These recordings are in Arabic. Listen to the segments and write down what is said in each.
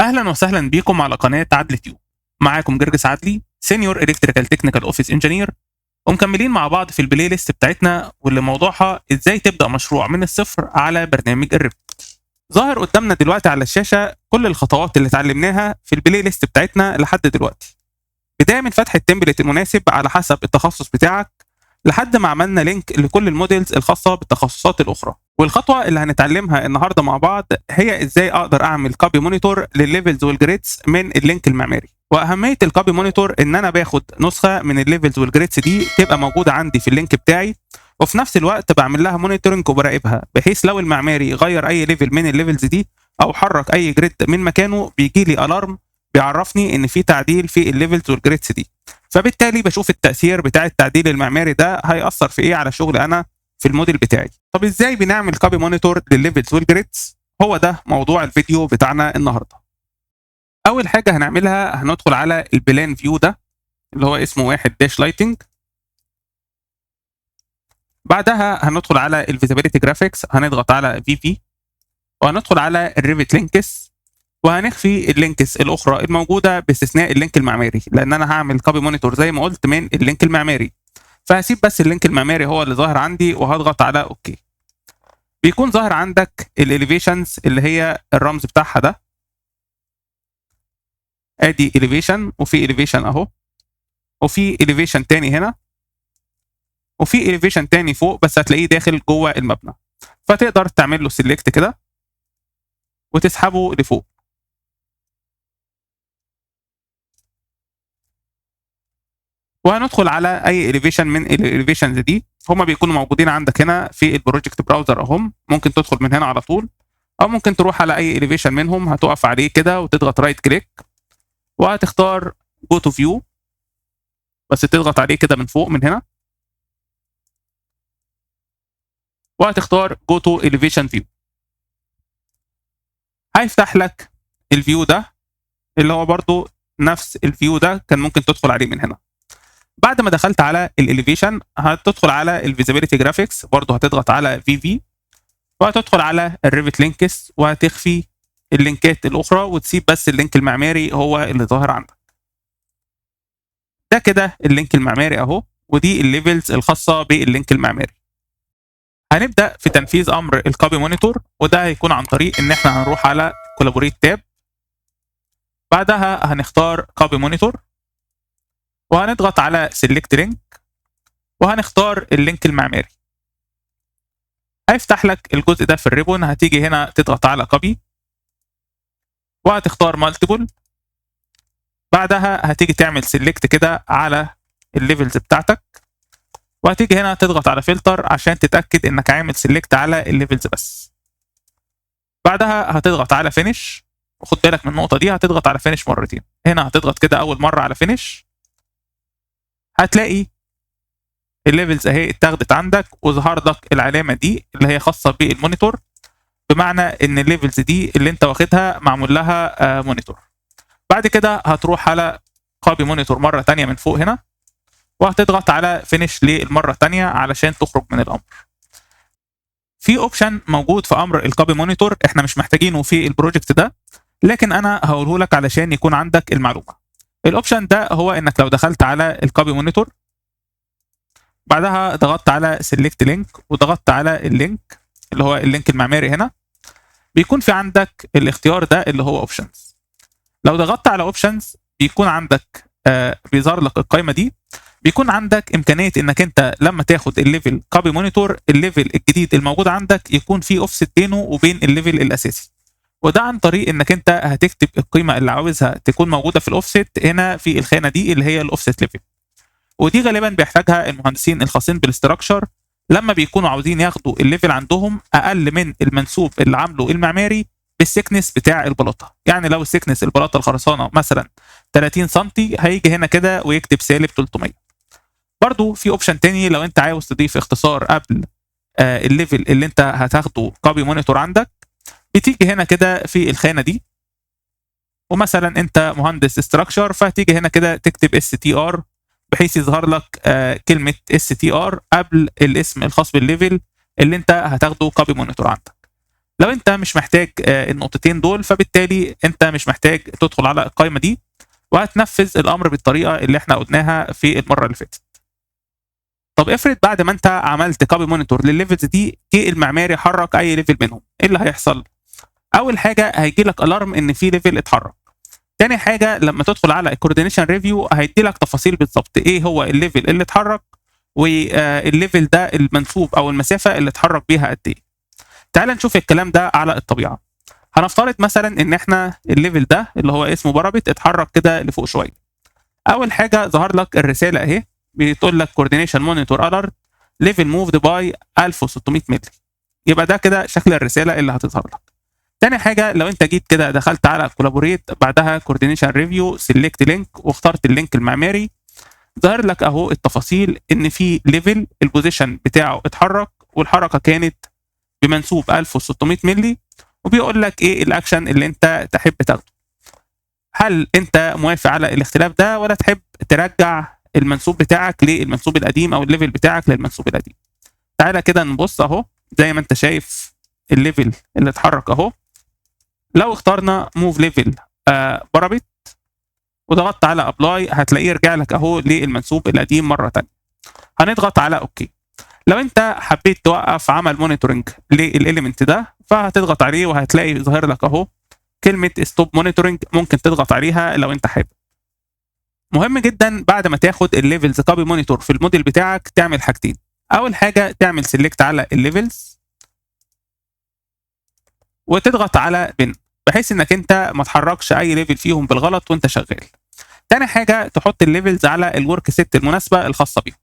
اهلا وسهلا بيكم على قناه عدل تيوب. معاكم جرجس عدلي، سينيور الكتريكال تكنيكال اوفيس انجينير، ومكملين مع بعض في البلاي ليست بتاعتنا واللي موضوعها ازاي تبدا مشروع من الصفر على برنامج الريفت. ظاهر قدامنا دلوقتي على الشاشه كل الخطوات اللي اتعلمناها في البلاي ليست بتاعتنا لحد دلوقتي، بدايه من فتح التمبلت المناسب على حسب التخصص بتاعك لحد ما عملنا لينك لكل الموديلز الخاصه بالتخصصات الاخرى. والخطوه اللي هنتعلمها النهارده مع بعض هي ازاي اقدر اعمل كوبي مونيتور للليفلز والجريدز من اللينك المعماري. واهميه الكوبي مونيتور ان انا باخد نسخه من الليفلز والجريدز دي تبقى موجوده عندي في اللينك بتاعي، وفي نفس الوقت بعمل لها مونيتورنج وبراقبها، بحيث لو المعماري غير اي ليفل من الليفلز دي او حرك اي جريد من مكانه بيجي لي الارم بيعرفني ان في تعديل في الليفلز والجريدز دي. فبالتالي بشوف التاثير بتاع التعديل المعماري ده هيأثر في ايه على شغل انا في الموديل بتاعي. طب ازاي بنعمل كوبي مونيتور للليفلز والجريدز؟ هو ده موضوع الفيديو بتاعنا النهارده. اول حاجه هنعملها هندخل على البلان فيو ده اللي هو اسمه 1 داش لايتنج. بعدها هندخل على الفيزابيليتي جرافيكس، هنضغط على في وهندخل على الريفت لينكس، وهنخفي اللينكس الاخرى الموجوده باستثناء اللينك المعماري، لان انا هعمل كوبي مونيتور زي ما قلت من اللينك المعماري، فهسيب بس اللينك المعماري هو اللي ظاهر عندي وهضغط على اوكي. بيكون ظاهر عندك الاليفيشنز اللي هي الرمز بتاعها ده، ادي اليفيشن وفي اليفيشن اهو، وفي اليفيشن تاني هنا، وفي اليفيشن تاني فوق بس هتلاقيه داخل جوه المبنى، فتقدر تعمل له سيلكت كده وتسحبه لفوق. وهندخل على اي اليفيشن من الاليفيشنز دي، هما بيكونوا موجودين عندك هنا في البروجكت براوزر اهم، ممكن تدخل من هنا على طول، او ممكن تروح على اي اليفيشن منهم هتقف عليه كده وتضغط رايت كليك وهتختار جو تو فيو، بس تضغط عليه كده من فوق من هنا، وهتختار جو تو اليفيشن فيو. هيفتح لك الفيو ده اللي هو برضو نفس الفيو ده كان ممكن تدخل عليه من هنا. بعد ما دخلت على الاليفيشن هتدخل على الفيزابيليتي جرافيكس، برضو هتضغط على في وهتدخل على الريفت لينكس وهتخفي اللينكات الاخرى وتسيب بس اللينك المعماري هو اللي ظاهر عندك. ده كده اللينك المعماري اهو، ودي الليفلز الخاصه باللينك المعماري. هنبدا في تنفيذ امر الكوبي مونيتور، وده هيكون عن طريق ان احنا هنروح على كولابوريت تاب، بعدها هنختار كوبي مونيتور وهنضغط على سيلكت لينك وهنختار اللينك المعماري. هيفتح لك الجزء ده في الريبون، هتيجي هنا تضغط على كوبي وهتختار مالتيبل، بعدها هتيجي تعمل سيلكت كده على الليفلز بتاعتك، وهتيجي هنا تضغط على فلتر عشان تتاكد انك عامل سيلكت على الليفلز بس. بعدها هتضغط على فينيش، وخد بالك من النقطه دي، هتضغط على فينيش مرتين. هنا هتضغط كده اول مره على فينيش، هتلاقي الليفلز اهي اتاخدت عندك وظهر لك العلامه دي اللي هي خاصه بالمونيتور، بمعنى ان الليفلز دي اللي انت واخدها معمول لها مونيتور. بعد كده هتروح على كوبي مونيتور مره ثانيه من فوق هنا، وهتضغط على فينيش للمره الثانيه علشان تخرج من الامر. في اوبشن موجود في امر الكوبي مونيتور احنا مش محتاجينه في البروجكت ده، لكن انا هقوله لك علشان يكون عندك المعلومه. الاوبشن ده هو انك لو دخلت على الكوبي مونيتور، بعدها ضغطت على سيلكت لينك وضغطت على اللينك اللي هو اللينك المعماري هنا، بيكون في عندك الاختيار ده اللي هو اوبشنز. لو ضغطت على اوبشنز بيكون عندك بيظهر لك القائمه دي، بيكون عندك امكانيه انك انت لما تاخد الليفل كوبي مونيتور، الليفل الجديد الموجود عندك يكون في اوفست بينه وبين الليفل الاساسي، وده عن طريق انك انت هتكتب القيمه اللي عاوزها تكون موجوده في الاوفست هنا في الخانه دي اللي هي الاوفست ليفل. ودي غالبا بيحتاجها المهندسين الخاصين بالاستراكشر لما بيكونوا عاوزين ياخدوا الليفل عندهم اقل من المنسوب اللي عامله المعماري بالسكنس بتاع البلاطه. يعني لو السكنس البلاطه الخرسانه مثلا 30 سم، هيجي هنا كده ويكتب سالب 300. برضو في اوبشن تاني لو انت عاوز تضيف اختصار قبل الليفل اللي انت هتاخده كوبي مونيتور عندك، بتيجي هنا كده في الخانه دي، ومثلا انت مهندس استراكشر فهتيجي هنا كده تكتب STR بحيث يظهر لك كلمه STR قبل الاسم الخاص بالليفل اللي انت هتاخده كوبي مونيتور عندك. لو انت مش محتاج النقطتين دول، فبالتالي انت مش محتاج تدخل على القائمه دي، وهتنفذ الامر بالطريقه اللي احنا قلناها في المره اللي فاتت. طب افرض بعد ما انت عملت كوبي مونيتور للليفلز دي، جه المعماري حرك اي ليفل منهم، ايه اللي هيحصل؟ اول حاجه هيجي لك الارم ان في ليفل اتحرك. تاني حاجه لما تدخل على الكوردينيشن ريفيو هيدي لك تفاصيل بالظبط ايه هو الليفل اللي اتحرك، والليفل ده المنسوب او المسافه اللي اتحرك بيها قد ايه. تعال نشوف الكلام ده على الطبيعه. هنفترض مثلا ان احنا الليفل ده اللي هو اسمه بارابيت اتحرك كده لفوق شويه. اول حاجه ظهر لك الرساله اهي، بتقول لك كوردينيشن مونيتور الارت ليفل موفد باي 1600 مللي. يبقى ده كده شكل الرساله اللي هتظهر لك. تاني حاجه لو انت جيت كده دخلت على كولابوريت، بعدها كوردينيشن ريفيو، سيلكت لينك واخترت اللينك المعماري، ظهر لك اهو التفاصيل ان في ليفل البوزيشن بتاعه اتحرك، والحركه كانت بمنسوب 1600 مللي، وبيقول لك ايه الاكشن اللي انت تحب تاخده. هل انت موافق على الاختلاف ده، ولا تحب ترجع المنسوب بتاعك للمنسوب القديم او الليفل بتاعك للمنسوب القديم؟ تعالى كده نبص اهو، زي ما انت شايف الليفل اللي اتحرك اهو. لو اخترنا موف ليفل بارابيت وضغطت على ابلاي، هتلاقيه رجع لك اهو للمنسوب القديم مره ثانيه. هنضغط على اوكي. لو انت حبيت توقف عمل مونيتورنج للاليمنت ده، فهتضغط عليه وهتلاقي ظاهر لك اهو كلمه ستوب مونيتورنج، ممكن تضغط عليها لو انت حابب. مهم جدا بعد ما تاخد الليفلز كوبي مونيتور في الموديل بتاعك تعمل حاجتين. اول حاجه تعمل سيلكت على الليفلز وتضغط على بن، بحيث انك انت ما تحركش اي ليفل فيهم بالغلط وانت شغال. تاني حاجه تحط الليفلز على الورك سيت المناسبه الخاصه بيهم.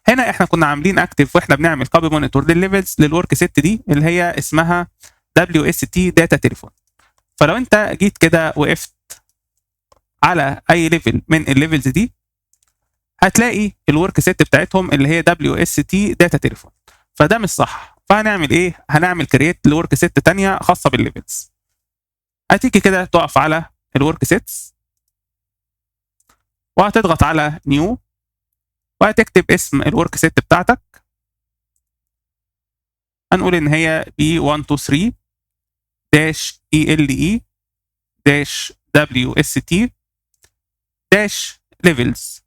هنا احنا كنا عاملين اكتف واحنا بنعمل كوبي مونيتور للليفلز للورك سيت دي اللي هي اسمها WST داتا تليفون. فلو انت جيت كده وقفت على اي ليفل من الليفلز دي، هتلاقي الورك سيت بتاعتهم اللي هي WST داتا تليفون، فده مش صح. فهنعمل ايه؟ هنعمل كرييت لورك سيت ثانيه خاصه بالليفلز. هتيجي كده تقف على الورك سيتس وهتضغط على نيو، وهتكتب اسم الورك سيت بتاعتك. هنقول ان هي B123 ELE WST levels،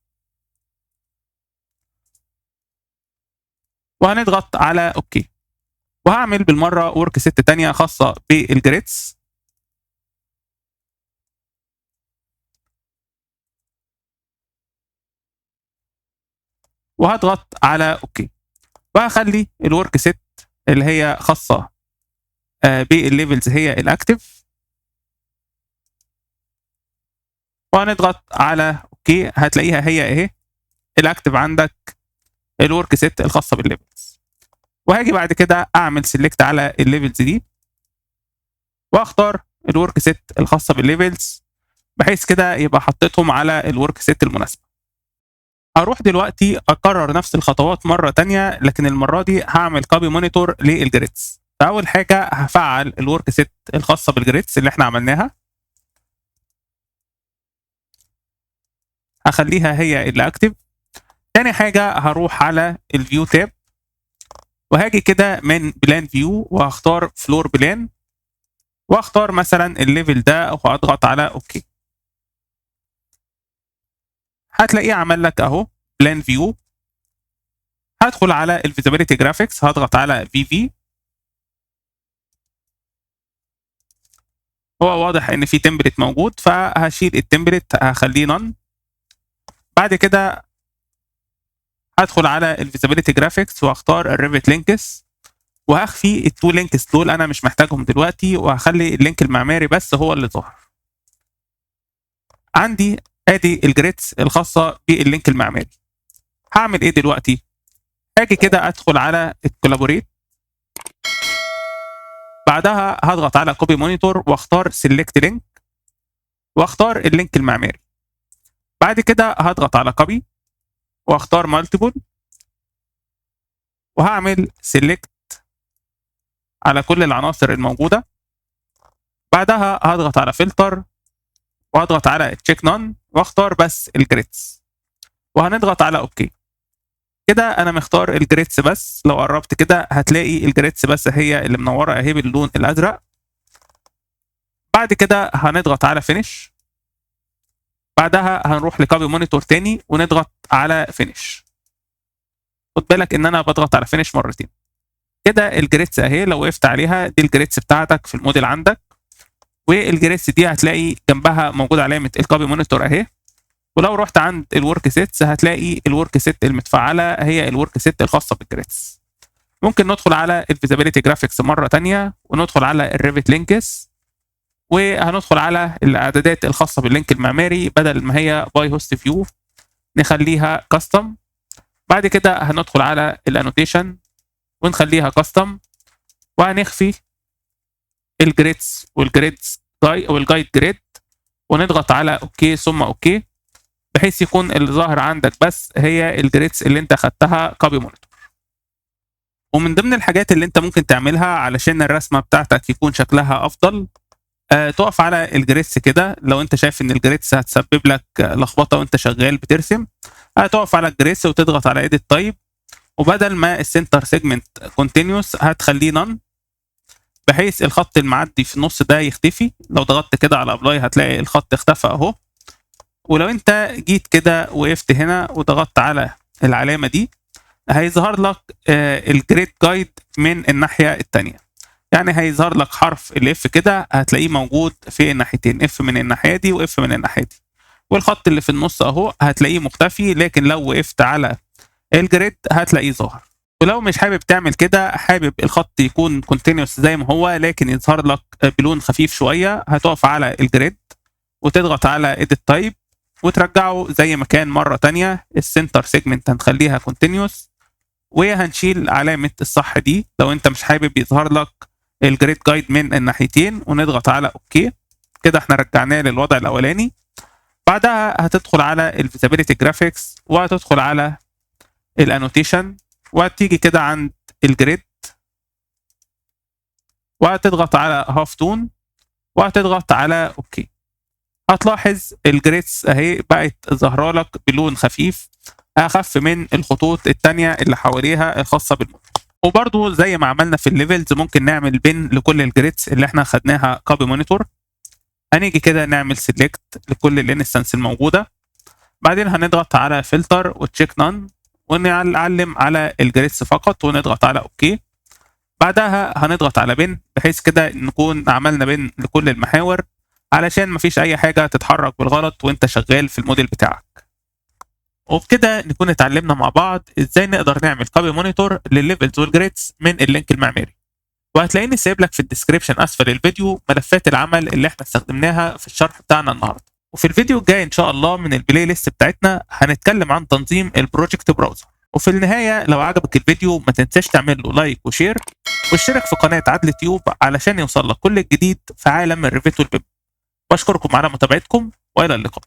وهنضغط على اوكي. وهعمل بالمره ورك سيت ثانيه خاصه بالجريدز. وهضغط على اوكي، وهخلي الورك سيت اللي هي خاصه بالليفلز هي الاكتف، وهنضغط على اوكي. هتلاقيها هي اهي الاكتف عندك الورك سيت الخاصه بالليفلز. وهاجي بعد كده اعمل سيلكت على الليفلز دي واختار الورك سيت الخاصه بالليفلز، بحيث كده يبقى حطيتهم على الورك سيت المناسبه. هروح دلوقتي اكرر نفس الخطوات مره تانية، لكن المره دي هعمل كوبي مونيتور للجريدز. فاول حاجه هفعل الورك سيت الخاصه بالجريدز اللي احنا عملناها، هخليها هي اللي اكتف. تاني حاجه هروح على الفيو تاب، وهاجي كده من بلان فيو وهختار فلور بلان، واختار مثلا الليفل ده وهضغط على اوكي. هتلاقيه عمل لك اهو بلان فيو. هدخل على الفيزابيليتي جرافيكس، هضغط على في. هو واضح ان في تمبلت موجود، فهشيل التمبلت هخليه نون. بعد كده هدخل على الفيزابيليتي جرافيكس واختار الريفت لينكس، وهخفي التو لينكس دول انا مش محتاجهم دلوقتي، وهخلي اللينك المعماري بس هو اللي ظاهر عندي. ادي الجريدز الخاصه باللينك المعماري. هعمل ايه دلوقتي؟ هاجي كده ادخل على الكولابوريت، بعدها هضغط على كوبي مونيتور واختار سيلكت لينك واختار اللينك المعماري. بعد كده هضغط على كوبي واختار مالتيبل، وهعمل سيلكت على كل العناصر الموجوده. بعدها هضغط على فلتر واضغط على تشيك نون واختار بس الجريدز، وهنضغط على اوكي. كده انا مختار الجريدز بس. لو قربت كده هتلاقي الجريدز بس هي اللي منوره اهي باللون الازرق. بعد كده هنضغط على فينيش. بعدها هنروح لكوبي مونيتور تاني ونضغط على فينيش. خد بالك ان انا بضغط على فينيش مرتين. كده الجريدز اهي لو وقفت عليها دي الجريدز بتاعتك في الموديل عندك، والجريدز دي هتلاقي جنبها موجود علامه الكوبي مونيتور اهي. ولو رحت عند الورك سيتس هتلاقي الورك سيت المتفعله هي الورك سيت الخاصه بالجريدز. ممكن ندخل على الفيزابيليتي جرافيكس مره ثانيه وندخل على الريفت لينكس، وهندخل على الاعدادات الخاصه باللينك المعماري. بدل ما هي باي هوست فيو نخليها كاستم. بعد كده هندخل على الانوتيشن ونخليها كاستم، وهنخفي الجريدز والجريدز جاي او الجايد جريد، ونضغط على اوكي ثم اوكي، بحيث يكون اللي ظاهر عندك بس هي الجريدز اللي انت اخدتها كوبي مونيتور. ومن ضمن الحاجات اللي انت ممكن تعملها علشان الرسمه بتاعتك يكون شكلها افضل، تقف على الجريدز كده. لو انت شايف ان الجريدز هتسبب لك لخبطه وانت شغال بترسم، هتقف على الجريدز وتضغط على ايديت تايب، وبدل ما السنتر سيجمنت كونتينيوس هتخليه نون، بحيث الخط المعدي في النص ده يختفي. لو ضغطت كده على ابلاي هتلاقي الخط اختفى اهو. ولو انت جيت كده وقفت هنا وضغطت على العلامه دي هيظهر لك الجريد جايد من الناحيه الثانيه. يعني هيظهر لك حرف الاف كده، هتلاقيه موجود في الناحيتين، اف من الناحيه دي واف من الناحيه دي. والخط اللي في النص اهو هتلاقيه مختفي، لكن لو وقفت على الجريد هتلاقيه ظاهر. ولو مش حابب تعمل كده، حابب الخط يكون كونتينيوس زي ما هو لكن يظهر لك بلون خفيف شويه، هتقف على الجريد وتضغط على ايديت تايب وترجعه زي ما كان مره ثانيه. السنتر سيجمنت هنخليها كونتينيوس، وهنشيل علامه الصح دي لو انت مش حابب يظهر لك الجريد جايد من الناحيتين، ونضغط على اوكي. كده احنا رجعناه للوضع الاولاني. بعدها هتدخل على الفيزابيليتي جرافيكس وهتدخل على الانوتيشن، وهتيجي كده عند الجريد وهتضغط على هاف تون وهتضغط على اوكي. هتلاحظ الجريدز اهي بقت ظاهره لك بلون خفيف اخف من الخطوط الثانيه اللي حواليها الخاصه بالموديل. وبرضو زي ما عملنا في الليفلز ممكن نعمل بين لكل الجريدز اللي احنا خدناها كوبي مونيتور. هنيجي كده نعمل سيلكت لكل الانستنس الموجوده، بعدين هنضغط على فلتر وتشيك نون ونعلم على الجريدز فقط ونضغط على اوكي. بعدها هنضغط على بين، بحيث كده نكون عملنا بين لكل المحاور علشان مفيش اي حاجه تتحرك بالغلط وانت شغال في الموديل بتاعك. وبكده نكون اتعلمنا مع بعض ازاي نقدر نعمل كوبي مونيتور للليفلز والجريدز من اللينك المعماري. وهتلاقيني سايب لك في الديسكريبشن اسفل الفيديو ملفات العمل اللي احنا استخدمناها في الشرح بتاعنا النهارده. وفي الفيديو الجاي ان شاء الله من البلاي ليست بتاعتنا هنتكلم عن تنظيم البروجكت براوزر. وفي النهايه لو عجبك الفيديو ما تنساش تعمل له لايك وشير، واشترك في قناه عدل تيوب علشان يوصل لك كل الجديد في عالم الريفيت والبيم. بشكركم على متابعتكم والى اللقاء.